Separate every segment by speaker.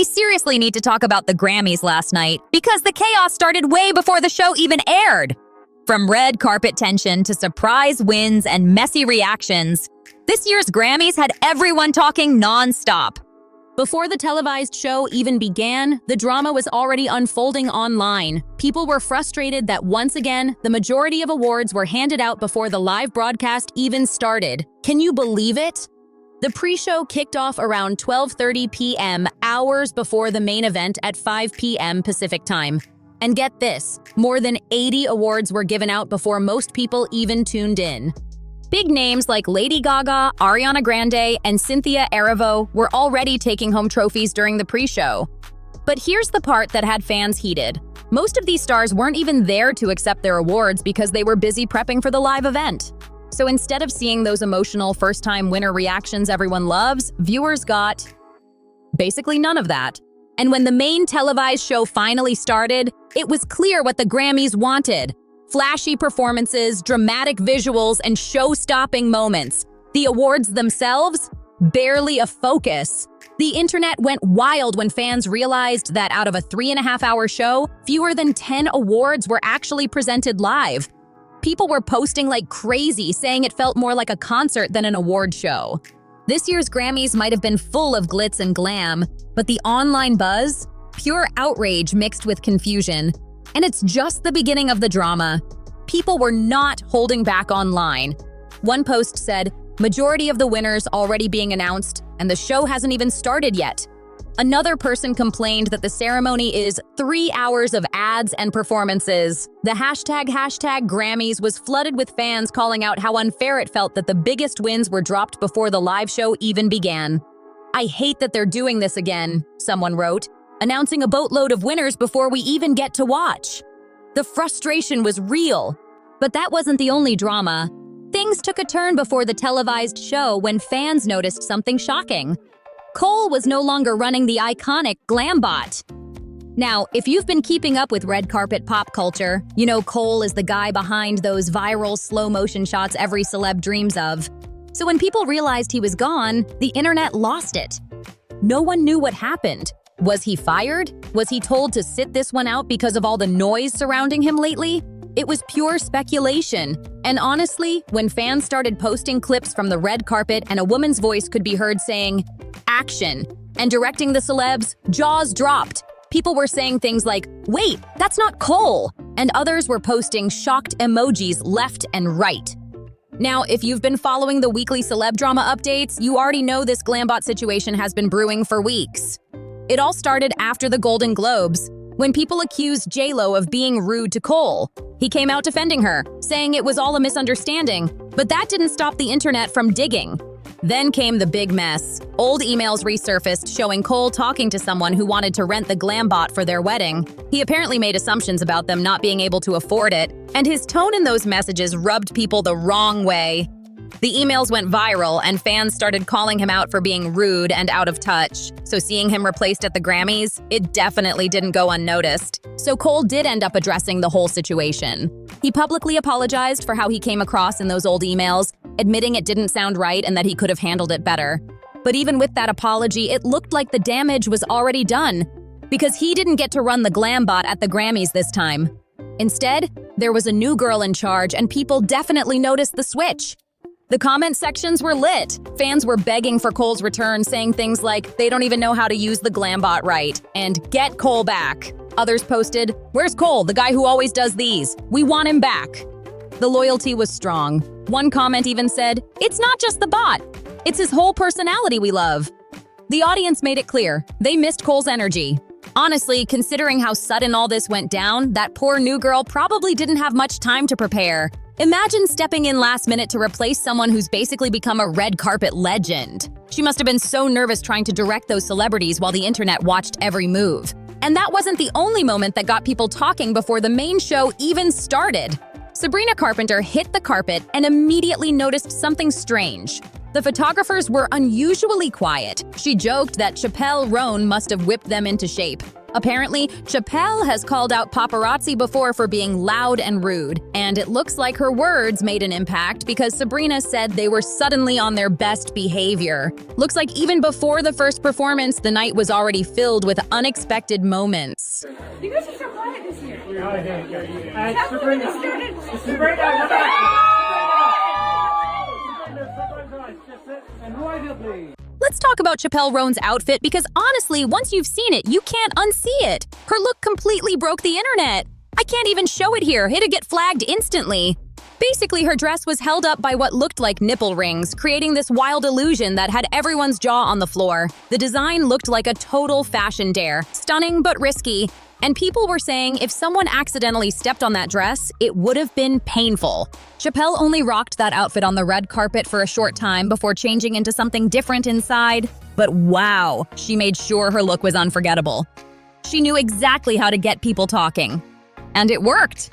Speaker 1: We seriously need to talk about the Grammys last night because the chaos started way before the show even aired. From red carpet tension to surprise wins and messy reactions, this year's Grammys had everyone talking non-stop. Before the televised show even began, the drama was already unfolding online. People were frustrated that once again, the majority of awards were handed out before the live broadcast even started. Can you believe it? The pre-show kicked off around 12:30 p.m., hours before the main event at 5 p.m. Pacific time. And get this, more than 80 awards were given out before most people even tuned in. Big names like Lady Gaga, Ariana Grande, and Cynthia Erivo were already taking home trophies during the pre-show. But here's the part that had fans heated. Most of these stars weren't even there to accept their awards because they were busy prepping for the live event. So instead of seeing those emotional first-time winner reactions everyone loves, viewers got basically none of that. And when the main televised show finally started, it was clear what the Grammys wanted. Flashy performances, dramatic visuals, and show-stopping moments. The awards themselves? Barely a focus. The internet went wild when fans realized that out of a 3.5-hour show, fewer than 10 awards were actually presented live. People were posting like crazy, saying it felt more like a concert than an award show. This year's Grammys might have been full of glitz and glam, but the online buzz? Pure outrage mixed with confusion. And it's just the beginning of the drama. People were not holding back online. One post said, "Majority of the winners already being announced, and the show hasn't even started yet." Another person complained that the ceremony is 3 hours of ads and performances. The hashtag Grammys was flooded with fans calling out how unfair it felt that the biggest wins were dropped before the live show even began. "I hate that they're doing this again," someone wrote, announcing a boatload of winners before we even get to watch. The frustration was real. But that wasn't the only drama. Things took a turn before the televised show when fans noticed something shocking. Cole was no longer running the iconic Glamot. Now, if you've been keeping up with red carpet pop culture, you know Cole is the guy behind those viral slow-motion shots every celeb dreams of. So when people realized he was gone, the internet lost it. No one knew what happened. Was he fired? Was he told to sit this one out because of all the noise surrounding him lately? It was pure speculation. And honestly, when fans started posting clips from the red carpet and a woman's voice could be heard saying, "Action," and directing the celebs, jaws dropped. People were saying things like, "Wait, that's not Cole," and others were posting shocked emojis left and right. Now, if you've been following the weekly celeb drama updates, you already know this Glamot situation has been brewing for weeks. It all started after the Golden Globes, when people accused J-Lo of being rude to Cole. He came out defending her, saying it was all a misunderstanding, but that didn't stop the internet from digging. Then came the big mess. Old emails resurfaced showing Cole talking to someone who wanted to rent the Glamot for their wedding. He apparently made assumptions about them not being able to afford it, and his tone in those messages rubbed people the wrong way. The emails went viral, and fans started calling him out for being rude and out of touch. So seeing him replaced at the Grammys, it definitely didn't go unnoticed. So Cole did end up addressing the whole situation. He publicly apologized for how he came across in those old emails, admitting it didn't sound right and that he could have handled it better. But even with that apology, it looked like the damage was already done, because he didn't get to run the Glamot at the Grammys this time. Instead, there was a new girl in charge, and people definitely noticed the switch. The comment sections were lit. Fans were begging for Cole's return, saying things like, they don't even know how to use the Glamot right, and get Cole back. Others posted, "Where's Cole, the guy who always does these? We want him back." The loyalty was strong. One comment even said, "It's not just the bot, it's his whole personality we love." The audience made it clear, they missed Cole's energy. Honestly, considering how sudden all this went down, that poor new girl probably didn't have much time to prepare. Imagine stepping in last minute to replace someone who's basically become a red carpet legend. She must have been so nervous trying to direct those celebrities while the internet watched every move. And that wasn't the only moment that got people talking before the main show even started. Sabrina Carpenter hit the carpet and immediately noticed something strange. The photographers were unusually quiet. She joked that Chappelle Ran must have whipped them into shape. Apparently, Chappelle has called out paparazzi before for being loud and rude, and it looks like her words made an impact because Sabrina said they were suddenly on their best behavior. Looks like even before the first performance, the night was already filled with unexpected moments.
Speaker 2: You guys are so quiet this year.
Speaker 3: Sabrina. And who are you, please?
Speaker 1: Let's talk about Chappelle Ran's outfit because honestly, once you've seen it, you can't unsee it. Her look completely broke the internet. I can't even show it here. It'd get flagged instantly. Basically, her dress was held up by what looked like nipple rings, creating this wild illusion that had everyone's jaw on the floor. The design looked like a total fashion dare, stunning but risky. And people were saying if someone accidentally stepped on that dress, it would have been painful. Chappelle only rocked that outfit on the red carpet for a short time before changing into something different inside. But wow, she made sure her look was unforgettable. She knew exactly how to get people talking. And it worked.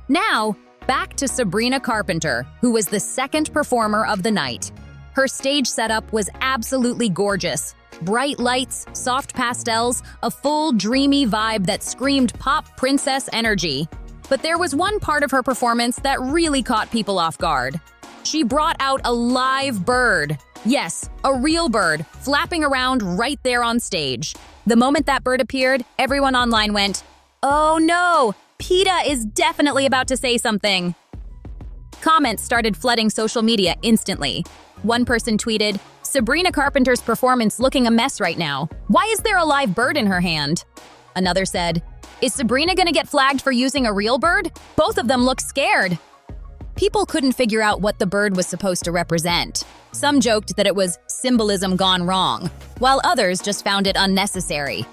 Speaker 1: Now, back to Sabrina Carpenter, who was the second performer of the night. Her stage setup was absolutely gorgeous. Bright lights, soft pastels, a full dreamy vibe that screamed pop princess energy. But there was one part of her performance that really caught people off guard. She brought out a live bird. Yes, a real bird, flapping around right there on stage. The moment that bird appeared, everyone online went, "Oh no, PETA is definitely about to say something." Comments started flooding social media instantly. One person tweeted, "Sabrina Carpenter's performance looking a mess right now. Why is there a live bird in her hand?" Another said, "Is Sabrina gonna get flagged for using a real bird? Both of them look scared." People couldn't figure out what the bird was supposed to represent. Some joked that it was symbolism gone wrong, while others just found it unnecessary.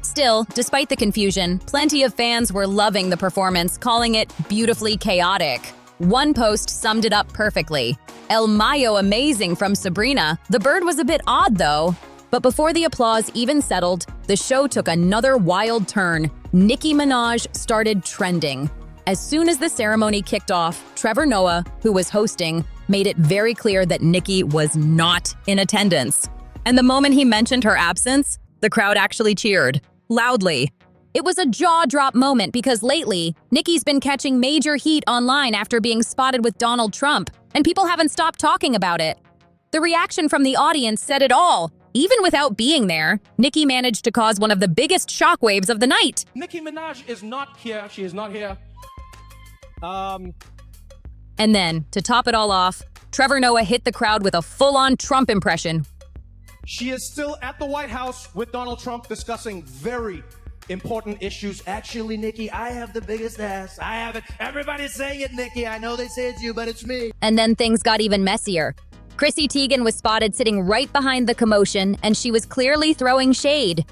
Speaker 1: Still, despite the confusion, plenty of fans were loving the performance, calling it beautifully chaotic. One post summed it up perfectly. El Mayo amazing from Sabrina. The bird was a bit odd though. But before the applause even settled, the show took another wild turn. Nicki Minaj started trending. As soon as the ceremony kicked off, Trevor Noah, who was hosting, made it very clear that Nicki was not in attendance. And the moment he mentioned her absence, the crowd actually cheered, loudly. It was a jaw-drop moment because lately, Nicki's been catching major heat online after being spotted with Donald Trump, and people haven't stopped talking about it. The reaction from the audience said it all. Even without being there, Nicki managed to cause one of the biggest shockwaves of the night.
Speaker 3: Nicki Minaj is not here. She is not here.
Speaker 1: And then, to top it all off, Trevor Noah hit the crowd with a full-on Trump impression.
Speaker 3: She is still at the White House with Donald Trump discussing very important issues.
Speaker 4: Actually, Nicki, I have the biggest ass. I have it. Everybody's saying it, Nicki. I know they say it's you, but it's me.
Speaker 1: And then things got even messier. Chrissy Teigen was spotted sitting right behind the commotion, and she was clearly throwing shade.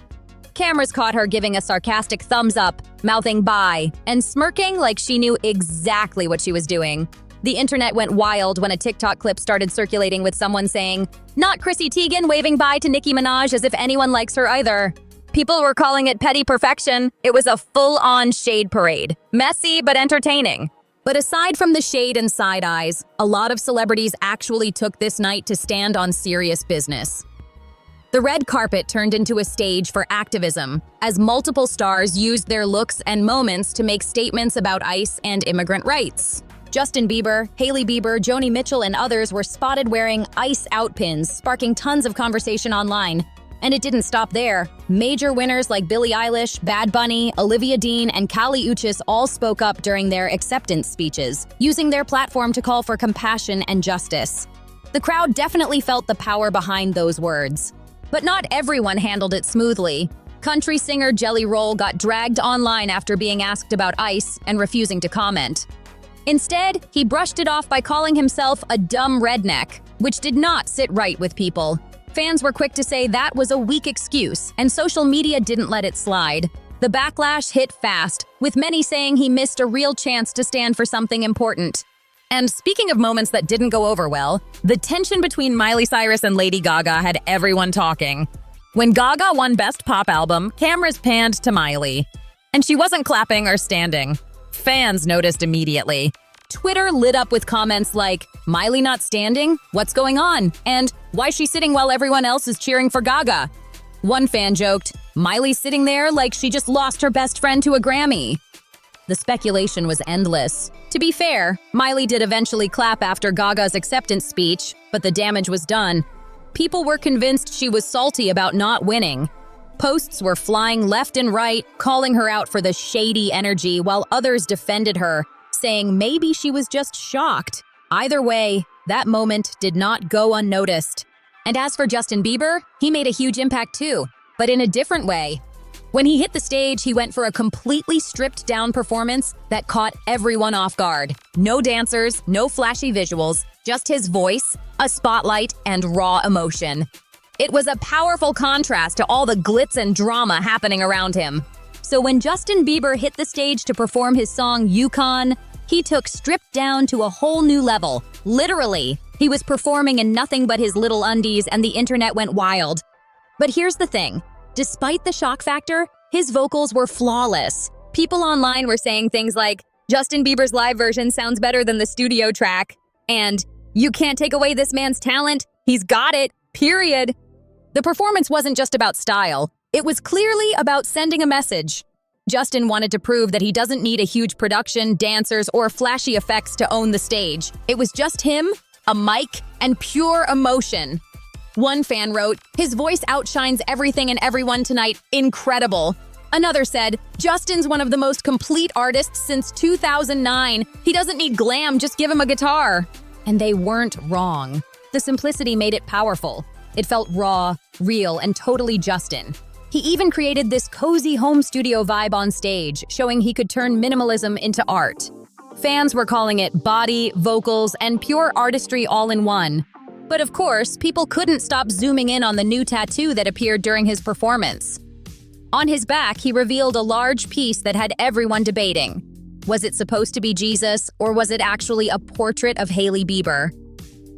Speaker 1: Cameras caught her giving a sarcastic thumbs up, mouthing bye, and smirking like she knew exactly what she was doing. The internet went wild when a TikTok clip started circulating with someone saying, "Not Chrissy Teigen waving bye to Nicki Minaj as if anyone likes her either." People were calling it petty perfection. It was a full-on shade parade. Messy but entertaining. But aside from the shade and side eyes, a lot of celebrities actually took this night to stand on serious business. The red carpet turned into a stage for activism, as multiple stars used their looks and moments to make statements about ICE and immigrant rights. Justin Bieber, Hailey Bieber, Joni Mitchell, and others were spotted wearing ICE out pins, sparking tons of conversation online. And it didn't stop there. Major winners like Billie Eilish, Bad Bunny, Olivia Dean, and Kali Uchis all spoke up during their acceptance speeches, using their platform to call for compassion and justice. The crowd definitely felt the power behind those words. But not everyone handled it smoothly. Country singer Jelly Roll got dragged online after being asked about ICE and refusing to comment. Instead, he brushed it off by calling himself a dumb redneck, which did not sit right with people. Fans were quick to say that was a weak excuse, and social media didn't let it slide. The backlash hit fast, with many saying he missed a real chance to stand for something important. And speaking of moments that didn't go over well, the tension between Miley Cyrus and Lady Gaga had everyone talking. When Gaga won Best Pop Album, cameras panned to Miley. And she wasn't clapping or standing. Fans noticed immediately. Twitter lit up with comments like, "Miley not standing? What's going on?" And "Why's she sitting while everyone else is cheering for Gaga?" One fan joked, "Miley's sitting there like she just lost her best friend to a Grammy." The speculation was endless. To be fair, Miley did eventually clap after Gaga's acceptance speech, but the damage was done. People were convinced she was salty about not winning. Posts were flying left and right, calling her out for the shady energy, while others defended her, saying maybe she was just shocked. Either way, that moment did not go unnoticed. And as for Justin Bieber, he made a huge impact too, but in a different way. When he hit the stage, he went for a completely stripped-down performance that caught everyone off guard. No dancers, no flashy visuals, just his voice, a spotlight, and raw emotion. It was a powerful contrast to all the glitz and drama happening around him. So when Justin Bieber hit the stage to perform his song Yukon, he took stripped down to a whole new level. Literally, he was performing in nothing but his little undies and the internet went wild. But here's the thing. Despite the shock factor, his vocals were flawless. People online were saying things like, "Justin Bieber's live version sounds better than the studio track," and "You can't take away this man's talent. He's got it, period." The performance wasn't just about style. It was clearly about sending a message. Justin wanted to prove that he doesn't need a huge production, dancers, or flashy effects to own the stage. It was just him, a mic, and pure emotion. One fan wrote, "His voice outshines everything and everyone tonight. Incredible." Another said, "Justin's one of the most complete artists since 2009. He doesn't need glam, just give him a guitar." And they weren't wrong. The simplicity made it powerful. It felt raw, real, and totally Justin. He even created this cozy home studio vibe on stage, showing he could turn minimalism into art. Fans were calling it body, vocals, and pure artistry all in one. But of course, people couldn't stop zooming in on the new tattoo that appeared during his performance. On his back, he revealed a large piece that had everyone debating. Was it supposed to be Jesus, or was it actually a portrait of Hailey Bieber?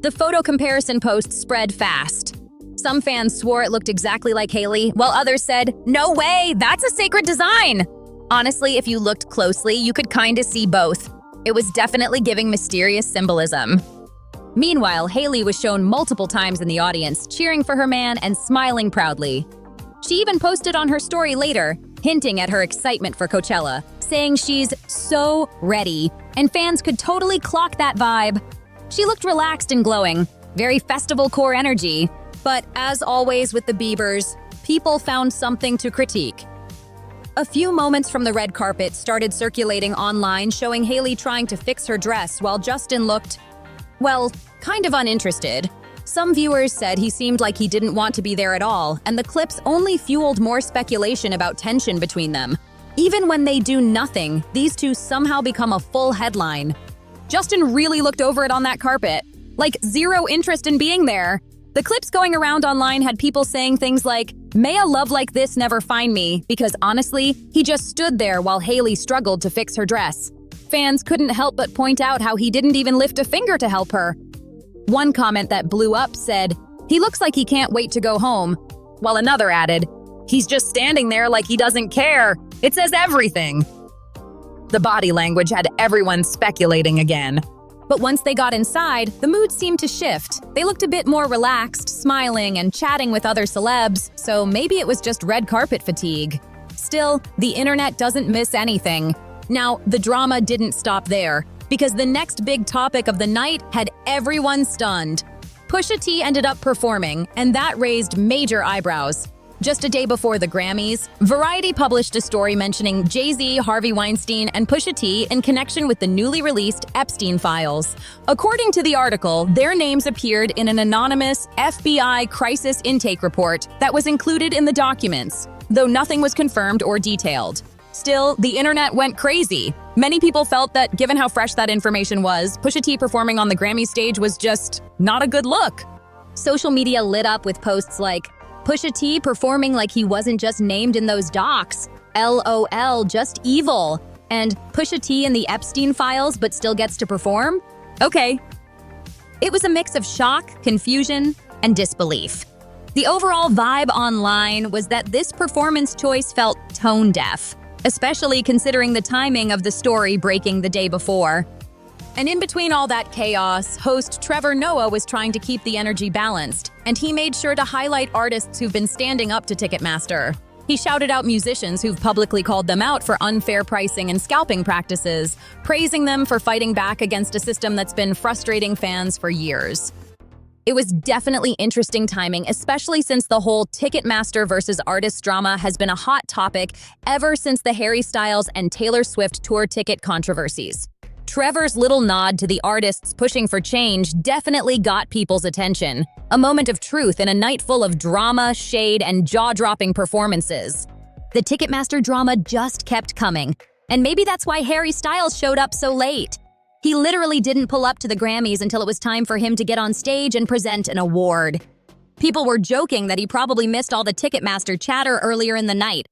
Speaker 1: The photo comparison posts spread fast. Some fans swore it looked exactly like Hailey, while others said, "No way, that's a sacred design." Honestly, if you looked closely, you could kinda see both. It was definitely giving mysterious symbolism. Meanwhile, Hailey was shown multiple times in the audience, cheering for her man and smiling proudly. She even posted on her story later, hinting at her excitement for Coachella, saying she's so ready, and fans could totally clock that vibe. She looked relaxed and glowing, very festival core energy. But as always with the Biebers, people found something to critique. A few moments from the red carpet started circulating online showing Hailey trying to fix her dress while Justin looked, well, kind of uninterested. Some viewers said he seemed like he didn't want to be there at all, and the clips only fueled more speculation about tension between them. Even when they do nothing, these two somehow become a full headline. Justin really looked over it on that carpet, like zero interest in being there. The clips going around online had people saying things like, "May a love like this never find me," because honestly, he just stood there while Hailey struggled to fix her dress. Fans couldn't help but point out how he didn't even lift a finger to help her. One comment that blew up said, "He looks like he can't wait to go home," while another added, "He's just standing there like he doesn't care. It says everything." The body language had everyone speculating again. But once they got inside, the mood seemed to shift. They looked a bit more relaxed, smiling and chatting with other celebs, so maybe it was just red carpet fatigue. Still, the internet doesn't miss anything. Now, the drama didn't stop there, because the next big topic of the night had everyone stunned. Pusha T ended up performing, and that raised major eyebrows. Just a day before the Grammys, Variety published a story mentioning Jay-Z, Harvey Weinstein, and Pusha T in connection with the newly released Epstein files. According to the article, their names appeared in an anonymous FBI crisis intake report that was included in the documents, though nothing was confirmed or detailed. Still, the internet went crazy. Many people felt that given how fresh that information was, Pusha T performing on the Grammy stage was just not a good look. Social media lit up with posts like, "Pusha T performing like he wasn't just named in those docs. LOL, just evil." And "Pusha T in the Epstein files but still gets to perform?" Okay. It was a mix of shock, confusion, and disbelief. The overall vibe online was that this performance choice felt tone deaf, especially considering the timing of the story breaking the day before. And in between all that chaos, host Trevor Noah was trying to keep the energy balanced, and he made sure to highlight artists who've been standing up to Ticketmaster. He shouted out musicians who've publicly called them out for unfair pricing and scalping practices, praising them for fighting back against a system that's been frustrating fans for years. It was definitely interesting timing, especially since the whole Ticketmaster versus artist drama has been a hot topic ever since the Harry Styles and Taylor Swift tour ticket controversies. Trevor's little nod to the artists pushing for change definitely got people's attention. A moment of truth in a night full of drama, shade, and jaw-dropping performances. The Ticketmaster drama just kept coming, and maybe that's why Harry Styles showed up so late. He literally didn't pull up to the Grammys until it was time for him to get on stage and present an award. People were joking that he probably missed all the Ticketmaster chatter earlier in the night.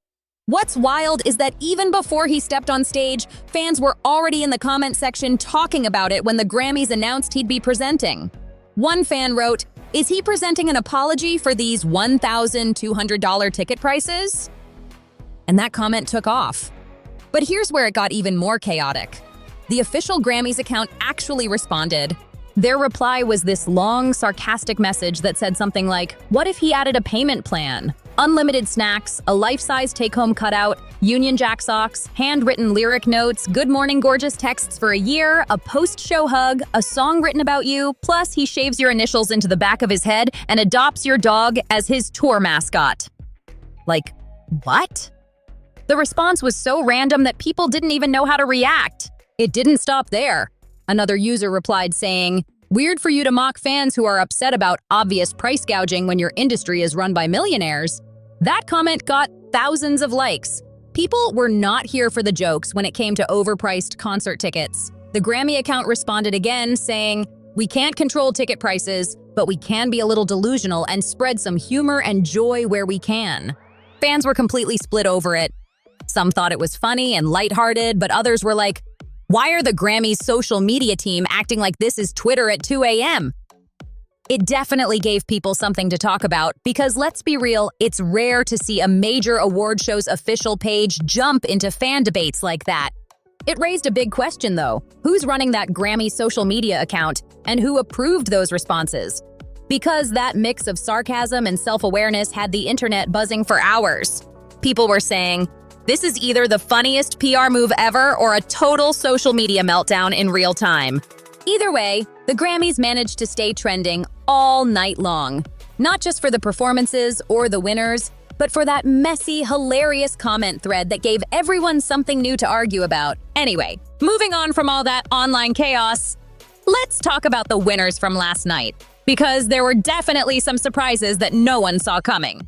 Speaker 1: What's wild is that even before he stepped on stage, fans were already in the comment section talking about it when the Grammys announced he'd be presenting. One fan wrote, "Is he presenting an apology for these $1,200 ticket prices?" And that comment took off. But here's where it got even more chaotic. The official Grammys account actually responded. Their reply was this long, sarcastic message that said something like, "What if he added a payment plan? Unlimited snacks, a life-size take-home cutout, Union Jack socks, handwritten lyric notes, good morning gorgeous texts for a year, a post-show hug, a song written about you, plus he shaves your initials into the back of his head and adopts your dog as his tour mascot." Like, what? The response was so random that people didn't even know how to react. It didn't stop there. Another user replied saying, "Weird for you to mock fans who are upset about obvious price gouging when your industry is run by millionaires." That comment got thousands of likes. People were not here for the jokes when it came to overpriced concert tickets. The Grammy account responded again, saying, "We can't control ticket prices, but we can be a little delusional and spread some humor and joy where we can." Fans were completely split over it. Some thought it was funny and lighthearted, but others were like, "Why are the Grammys' social media team acting like this is Twitter at 2 a.m.? It definitely gave people something to talk about, because let's be real, it's rare to see a major award show's official page jump into fan debates like that. It raised a big question though. Who's running that Grammy social media account, and who approved those responses? Because that mix of sarcasm and self-awareness had the internet buzzing for hours. People were saying, "This is either the funniest PR move ever or a total social media meltdown in real time." Either way, the Grammys managed to stay trending all night long. Not just for the performances or the winners, but for that messy, hilarious comment thread that gave everyone something new to argue about. Anyway, moving on from all that online chaos, let's talk about the winners from last night, because there were definitely some surprises that no one saw coming.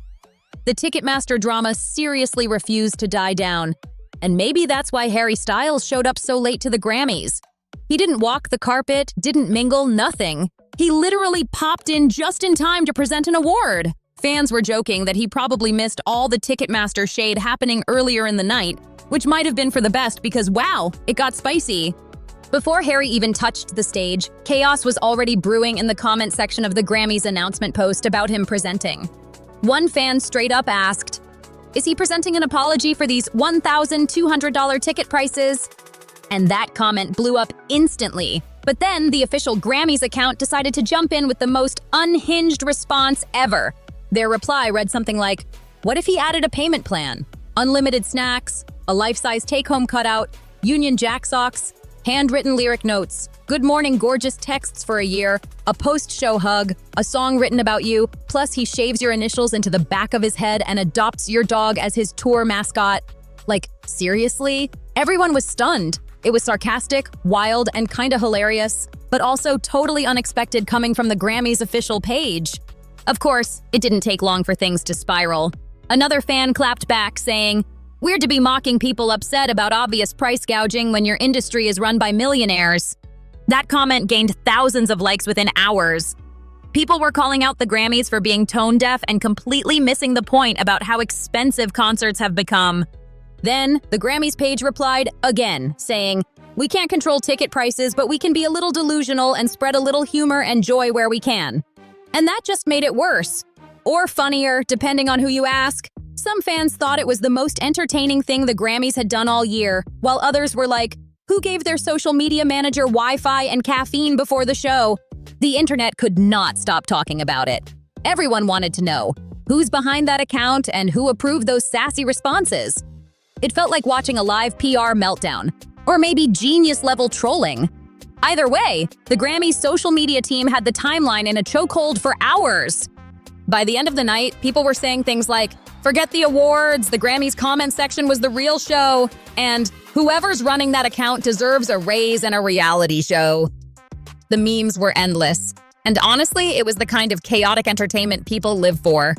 Speaker 1: The Ticketmaster drama seriously refused to die down, and maybe that's why Harry Styles showed up so late to the Grammys. He didn't walk the carpet, didn't mingle, nothing. He literally popped in just in time to present an award. Fans were joking that he probably missed all the Ticketmaster shade happening earlier in the night, which might have been for the best because wow, it got spicy. Before Harry even touched the stage, chaos was already brewing in the comment section of the Grammys announcement post about him presenting. One fan straight up asked, "Is he presenting an apology for these $1,200 ticket prices?" And that comment blew up instantly. But then the official Grammys account decided to jump in with the most unhinged response ever. Their reply read something like, "What if he added a payment plan? Unlimited snacks, a life-size take-home cutout, Union Jack socks, handwritten lyric notes, good morning gorgeous texts for a year, a post-show hug, a song written about you, plus he shaves your initials into the back of his head and adopts your dog as his tour mascot." Like, seriously? Everyone was stunned. It was sarcastic, wild, and kinda hilarious, but also totally unexpected coming from the Grammys' official page. Of course, it didn't take long for things to spiral. Another fan clapped back, saying, "Weird to be mocking people upset about obvious price gouging when your industry is run by millionaires." That comment gained thousands of likes within hours. People were calling out the Grammys for being tone-deaf and completely missing the point about how expensive concerts have become. Then, the Grammys page replied again, saying, "We can't control ticket prices, but we can be a little delusional and spread a little humor and joy where we can." And that just made it worse. Or funnier, depending on who you ask. Some fans thought it was the most entertaining thing the Grammys had done all year, while others were like, Who gave their social media manager Wi-Fi and caffeine before the show? The internet could not stop talking about it. Everyone wanted to know who's behind that account and who approved those sassy responses. It felt like watching a live PR meltdown, or maybe genius-level trolling. Either way, the Grammys social media team had the timeline in a chokehold for hours. By the end of the night, people were saying things like, "Forget the awards, the Grammys comment section was the real show," and "Whoever's running that account deserves a raise and a reality show." The memes were endless, and honestly, it was the kind of chaotic entertainment people live for.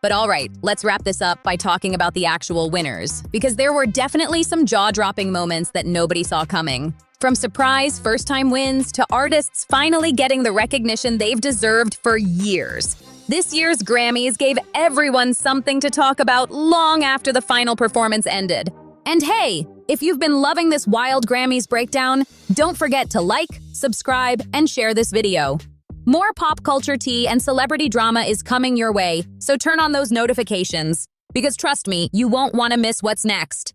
Speaker 1: But all right, let's wrap this up by talking about the actual winners, because there were definitely some jaw-dropping moments that nobody saw coming. From surprise first-time wins to artists finally getting the recognition they've deserved for years. This year's Grammys gave everyone something to talk about long after the final performance ended. And hey, if you've been loving this wild Grammys breakdown, don't forget to like, subscribe, and share this video. More pop culture tea and celebrity drama is coming your way, so turn on those notifications. Because trust me, you won't want to miss what's next.